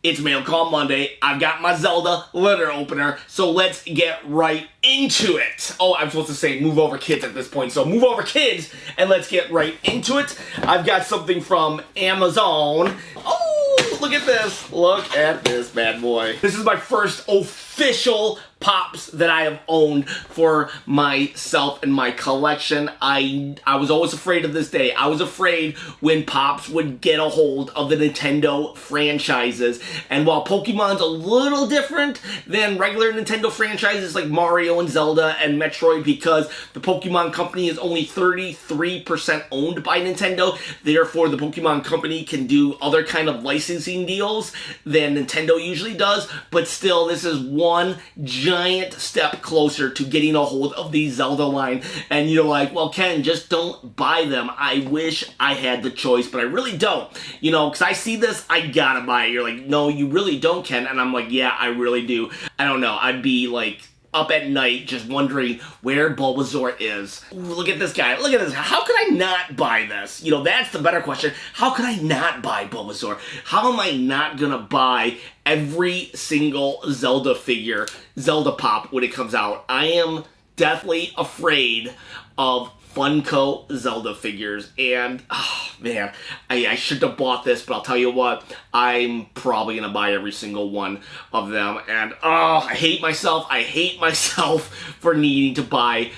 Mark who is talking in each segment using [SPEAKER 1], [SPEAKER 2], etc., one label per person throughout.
[SPEAKER 1] It's Mail Call Monday. I've got my Zelda letter opener, so let's get right into it. Oh, I'm supposed to say move over kids at this point, so move over kids and let's get right into it. I've got something from Amazon. Oh, look at this. Look at this bad boy. This is my first official Pops that I have owned for myself and my collection. I was always afraid of this day. I was afraid when Pops would get a hold of the Nintendo franchises. And while Pokemon's a little different than regular Nintendo franchises like Mario and Zelda and Metroid, because the Pokemon Company is only 33% owned by Nintendo, therefore the Pokemon Company can do other kind of licensing deals than Nintendo usually does. But still, this is one giant step closer to getting a hold of the Zelda line. And you're like, well, Ken, just don't buy them. I wish I had the choice, but I really don't. You know, because I see this, I gotta buy it. You're like, no, you really don't, Ken. And I'm like, yeah, I really do. I don't know. I'd be like up at night just wondering where Bulbasaur is. Ooh, look at this guy. Look at this. How could I not buy this? You know, that's the better question. How could I not buy Bulbasaur? How am I not gonna buy every single Zelda figure, Zelda Pop, when it comes out? I am deathly afraid of Funko Zelda figures, and oh man, I should have bought this, but I'll tell you what, I'm probably gonna buy every single one of them. And oh, I hate myself for needing to buy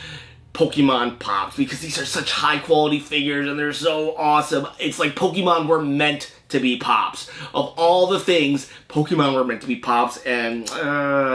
[SPEAKER 1] Pokemon Pops, because these are such high quality figures and they're so awesome. It's like Pokemon were meant to be Pops. Of all the things, Pokemon were meant to be Pops, and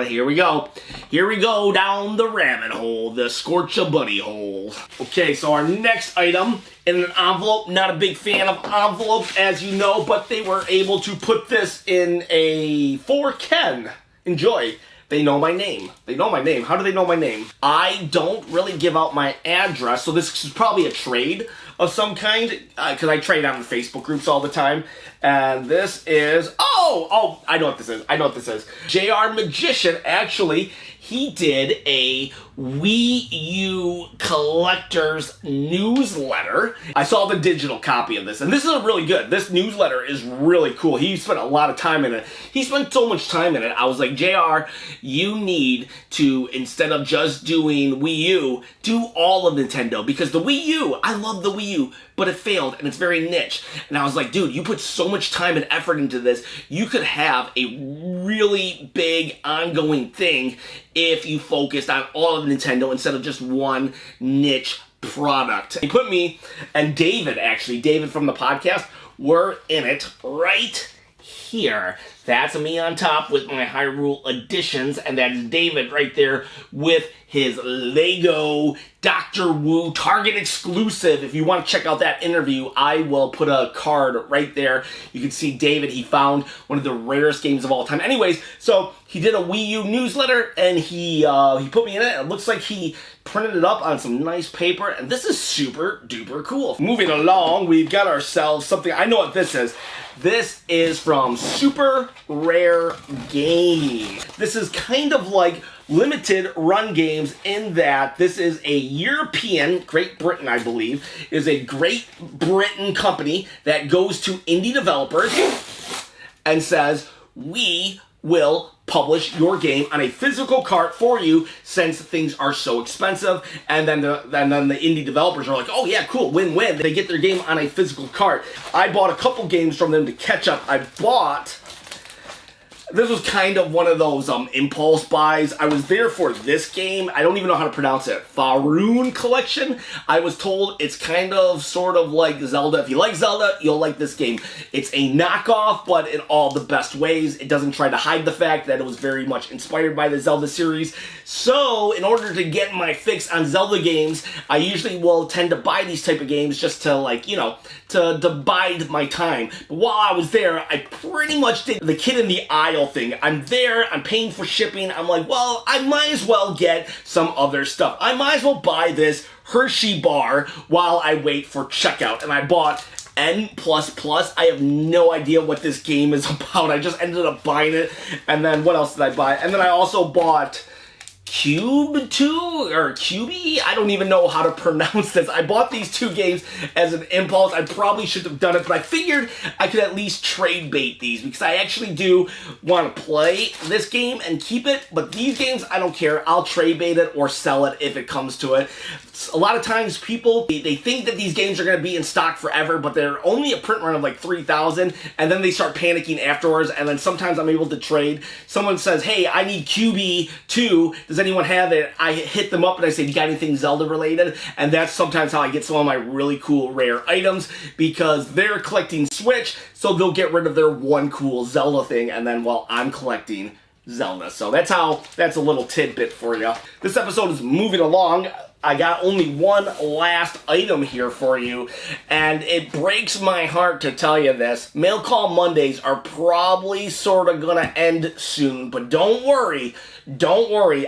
[SPEAKER 1] here we go. Here we go down the rabbit hole, the Scorch-a-Buddy hole. Okay, so our next item in an envelope. Not a big fan of envelopes, as you know, but they were able to put this in a for Ken. Enjoy. They know my name. They know my name. How do they know my name? I don't really give out my address, so this is probably a trade of some kind, because I trade on the Facebook groups all the time. And this is, oh, I know what this is. JR Magician, actually, he did a Wii U collector's newsletter. I saw the digital copy of this, and this is really good. This newsletter is really cool. He spent a lot of time in it. He spent so much time in it. I was like, JR, you need to, instead of just doing Wii U, do all of Nintendo, because the Wii U, I love the Wii U, but it failed, and it's very niche. And I was like, dude, you put so much time and effort into this, you could have a really big ongoing thing if you focused on all of Nintendo instead of just one niche product. He put me and David from the podcast, were in it right here. That's me on top with my Hyrule Editions, and that is David right there with his Lego Dr. Wu Target exclusive. If you want to check out that interview, I will put a card right there. You can see David, he found one of the rarest games of all time. Anyways, so he did a Wii U newsletter, and he put me in it. It looks like he printed it up on some nice paper, and this is super duper cool. Moving along, we've got ourselves something. I know what this is. This is from Super Rare Game. This is kind of like limited run games in that this is a European, Great Britain, I believe, is a Great Britain company that goes to indie developers and says, we will publish your game on a physical cart for you since things are so expensive. And then the indie developers are like, oh yeah, cool, win-win. They get their game on a physical cart. I bought a couple games from them to catch up. This was kind of one of those impulse buys. I was there for this game. I don't even know how to pronounce it. Faroon Collection. I was told it's kind of sort of like Zelda. If you like Zelda, you'll like this game. It's a knockoff, but in all the best ways. It doesn't try to hide the fact that it was very much inspired by the Zelda series. So, in order to get my fix on Zelda games, I usually will tend to buy these type of games just to, like, you know, to bide my time. But while I was there, I pretty much did the kid in the aisle thing. I'm there, I'm paying for shipping, I'm like, well, I might as well get some other stuff. I might as well buy this Hershey bar while I wait for checkout. And I bought N++. I have no idea what this game is about. I just ended up buying it. And then what else did I buy? And then I also bought Cube 2 or QB. I don't even know how to pronounce this. I bought these two games as an impulse. I probably should have done it, but I figured I could at least trade bait these because I actually do want to play this game and keep it, but these games, I don't care. I'll trade bait it or sell it if it comes to it. A lot of times people, they think that these games are going to be in stock forever, but they're only a print run of like 3,000, and then they start panicking afterwards, and then sometimes I'm able to trade. Someone says, hey, I need QB 2. Does anyone have it? I hit them up and I say, you got anything Zelda related? And that's sometimes how I get some of my really cool rare items, because they're collecting Switch, so they'll get rid of their one cool Zelda thing, and then, well, I'm collecting Zelda. So that's a little tidbit for you. This episode is moving along. I got only one last item here for you, and it breaks my heart to tell you this. Mail Call Mondays are probably sort of gonna end soon, but don't worry,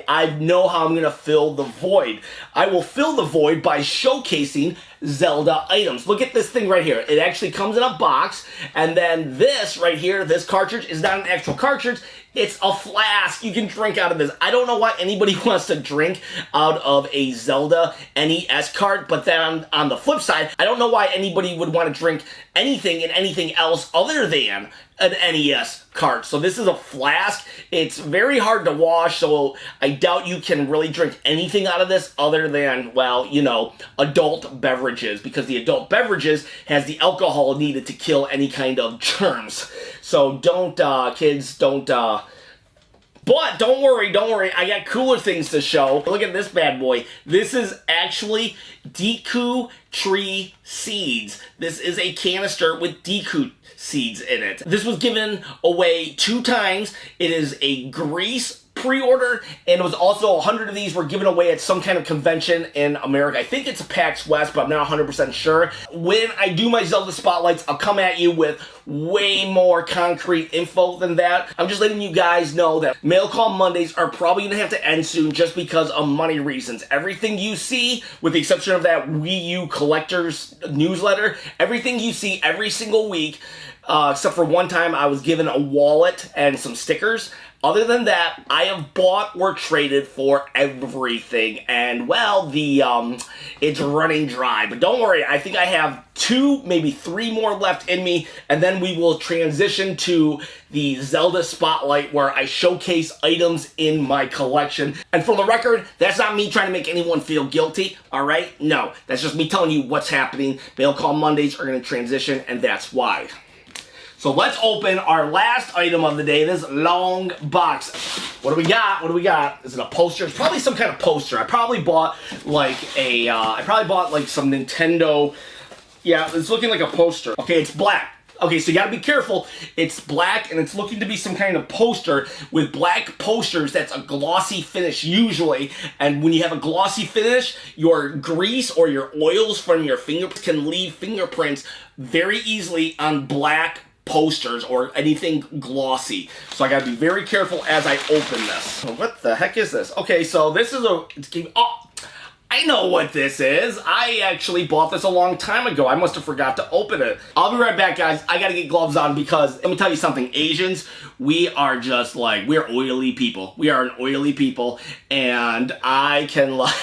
[SPEAKER 1] I know how I'm gonna fill the void. I will fill the void by showcasing Zelda items. Look at this thing right here. It actually comes in a box, and then this right here, this cartridge, is not an actual cartridge. It's a flask. You can drink out of this. I don't know why anybody wants to drink out of a Zelda NES cart, but then on the flip side, I don't know why anybody would want to drink anything in anything else other than an NES cart. So this is a flask. It's very hard to wash, so I doubt you can really drink anything out of this other than, well, you know, adult beverages, because the adult beverages has the alcohol needed to kill any kind of germs. So don't, kids, don't, but don't worry, I got cooler things to show. Look at this bad boy. This is actually Deku Tree Seeds. This is a canister with Deku seeds in it. This was given away 2 times. It is a Greece pre-order, and it was also 100 of these were given away at some kind of convention in America. I think it's PAX West, but I'm not 100% sure. When I do my Zelda spotlights, I'll come at you with way more concrete info than that. I'm just letting you guys know that Mail Call Mondays are probably going to have to end soon just because of money reasons. Everything you see, with the exception of that Wii U Collector's Newsletter, everything you see every single week, except for one time I was given a wallet and some stickers. Other than that, I have bought or traded for everything, and well, it's running dry. But don't worry, I think I have 2, maybe 3 more left in me, and then we will transition to the Zelda Spotlight where I showcase items in my collection. And for the record, that's not me trying to make anyone feel guilty, alright? No, that's just me telling you what's happening. Mail Call Mondays are going to transition, and that's why. So let's open our last item of the day, this long box. What do we got? Is it a poster? It's probably some kind of poster. I probably bought like some Nintendo. Yeah, it's looking like a poster. Okay, it's black. Okay, so you gotta be careful. It's black, and it's looking to be some kind of poster. With black posters, that's a glossy finish usually. And when you have a glossy finish, your grease or your oils from your fingerprints can leave fingerprints very easily on black posters or anything glossy. So I gotta be very careful as I open this. What the heck is this? Okay, so this is I know what this is. I actually bought this a long time ago. I must have forgot to open it. I'll be right back, guys. I gotta get gloves on because, let me tell you something, Asians, we are just like, we're oily people. We are an oily people, and I can like,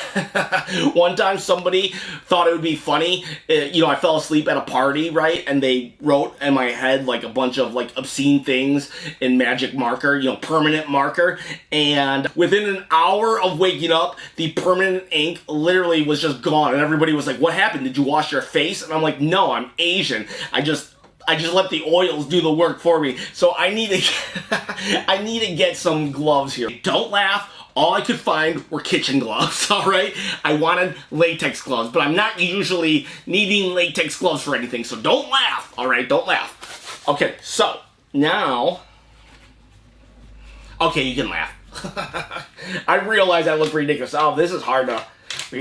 [SPEAKER 1] one time somebody thought it would be funny, you know, I fell asleep at a party, right, and they wrote in my head like a bunch of like obscene things in magic marker, you know, permanent marker, and within an hour of waking up, the permanent ink literally was just gone, and everybody was like, what happened? Did you wash your face? And I'm like, no, I'm Asian. I just let the oils do the work for me. So I need to get some gloves here. Don't laugh. All I could find were kitchen gloves, all right? I wanted latex gloves, but I'm not usually needing latex gloves for anything, so don't laugh, all right? Don't laugh. Okay, so now, okay, you can laugh. I realize I look ridiculous. Oh, this is hard to.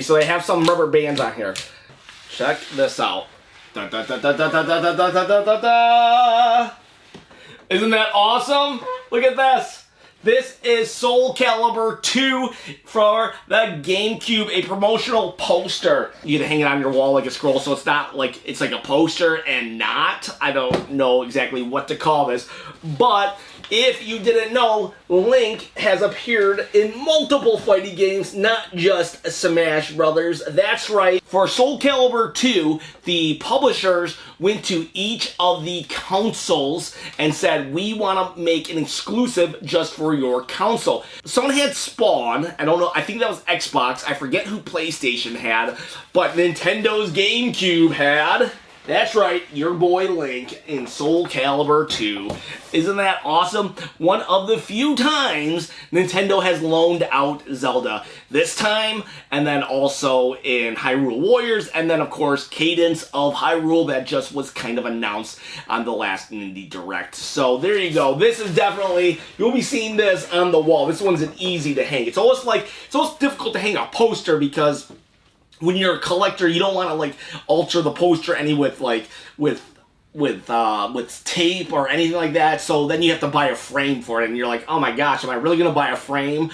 [SPEAKER 1] So they have some rubber bands on here. Check this out. Da, da, da, da, da, da, da, da, da, da, da. Isn't that awesome? Look at this. This is Soul Calibur 2 for the GameCube, a promotional poster. You can hang it on your wall like a scroll, so it's not like, it's like a poster and not. I don't know exactly what to call this, but if you didn't know, Link has appeared in multiple fighting games, not just Smash Brothers. That's right. For Soul Calibur 2, the publishers went to each of the consoles and said, we want to make an exclusive just for your console. Someone had Spawn. I don't know. I think that was Xbox. I forget who PlayStation had, but Nintendo's GameCube had... That's right, your boy Link in Soul Calibur 2. Isn't that awesome? One of the few times Nintendo has loaned out Zelda. This time, and then also in Hyrule Warriors, and then of course Cadence of Hyrule that just was kind of announced on the last Indie Direct. So there you go. This is definitely, you'll be seeing this on the wall. This one's an easy to hang. It's almost difficult to hang a poster because when you're a collector, you don't want to like alter the poster any with tape or anything like that. So then you have to buy a frame for it, and you're like, oh my gosh, am I really gonna buy a frame?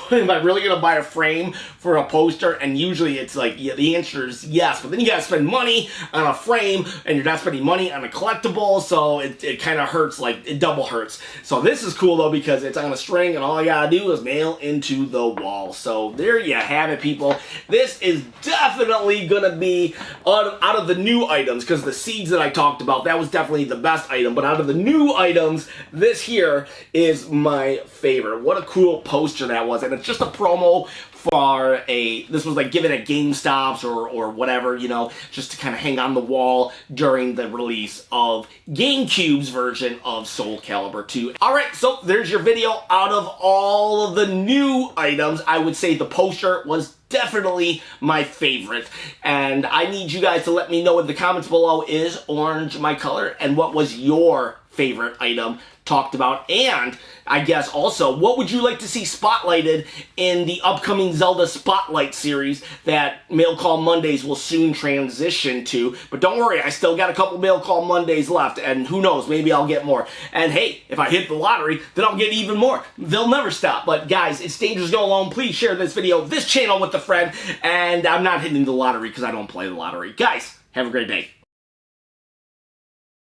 [SPEAKER 1] Am I really gonna buy a frame for a poster? And usually it's like, yeah, the answer is yes, but then you gotta spend money on a frame, and you're not spending money on a collectible, so it kind of hurts, like it double hurts. So this is cool though because it's on a string, and all I gotta do is nail into the wall. So there you have it, people. This is definitely gonna be out of the new items, because the seeds that I talked about, that was definitely the best item, but out of the new items, this here is my favorite. What a cool poster that was, and it's just a promo for this was like given at GameStops or whatever, you know, just to kind of hang on the wall during the release of GameCube's version of Soul Calibur 2. Alright, so there's your video. Out of all of the new items, I would say the poster was definitely my favorite, and I need you guys to let me know in the comments below, is orange my color, and what was your favorite item talked about, and I guess also, what would you like to see spotlighted in the upcoming Zelda Spotlight series that Mail Call Mondays will soon transition to? But don't worry, I still got a couple Mail Call Mondays left, and who knows, maybe I'll get more. And hey, if I hit the lottery, then I'll get even more. They'll never stop. But guys, it's dangerous to go alone. Please share this video, this channel with a friend, and I'm not hitting the lottery because I don't play the lottery. Guys, have a great day.